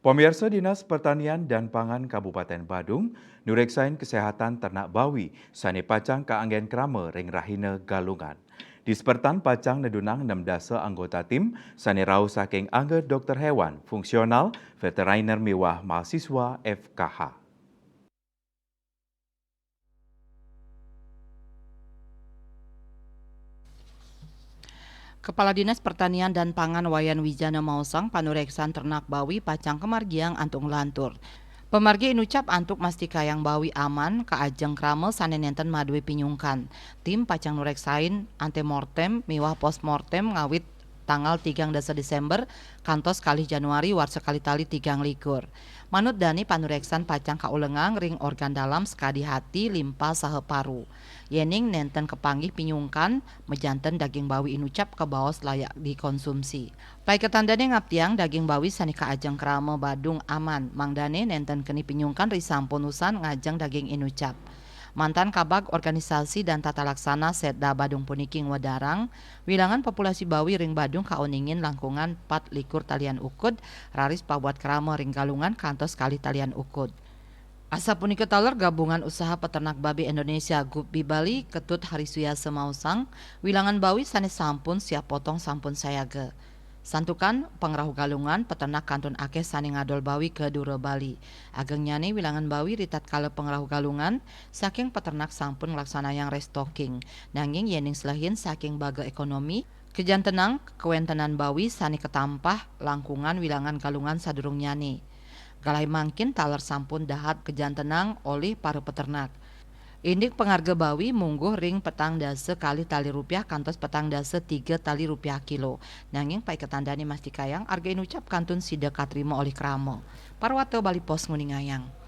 Pemirsa Dinas Pertanian dan Pangan Kabupaten Badung, nureksain kesehatan ternak bawi, sani pacang kaanggen krame ring rahina galungan. Di sepertan pacang nedunang 6 dasa anggota tim, sani rau saking angge dokter hewan, fungsional, veteriner mewah mahasiswa FKH. Kepala Dinas Pertanian dan Pangan Wayan Wijana Mausang panureksan ternak bawi pacang kemargiang antung lantur. Pemargi inucap antuk mastikayang bawi aman ka ajeng krame sanen enten madwe pinyungkan. Tim pacang nureksain antemortem miwah postmortem ngawit tanggal 3 Desember kantos kali Januari war sekali tali 3 likur. Manut Dani panureksan pacang kaulengang ring organ dalam sekadi hati limpa sahe paru. Yening nenten kepanggih pinyungkan mejanten daging bawi inucap ke baos layak dikonsumsi. Pai ketandane ngaptiang daging bawi sani ka ajeng krame Badung aman. Mangdane nenten keni pinyungkan risampun usan ngajeng daging inucap. Mantan Kabag Organisasi dan Tata Laksana Setda Badung Puniking Wadarang, wilangan populasi bawi ring Badung kauningin langkungan 4 likur talian ukud, raris pabuat krame ring galungan kantos kali talian ukud. Asa punika taler gabungan usaha peternak babi Indonesia Gupi Bali ketut Harisuya Semausang, wilangan bawi sanes sampun siap potong sampun sayage. Santukan pengrahu galungan peternak kantun akeh sani ngadol bawi ke Duro Bali. Ageng nyane wilangan bawi ritat kale pengrahu galungan saking peternak sampun ngelaksanayang restocking. Nanging yening selahin saking baga ekonomi kejantenang kewentenan bawi sani ketampah langkungan wilangan galungan sadurung nyane. Galai mangkin taler sampun dahat kejantenang oleh para peternak. Indik pengarga bawi mungguh ring petang dase kali tali rupiah kantos petang dase 3 tali rupiah kilo. Nanging pai ketandani mastikayang arga inucap kantun sida katrimo oleh kramo. Parwato Bali Pos Nguningayang.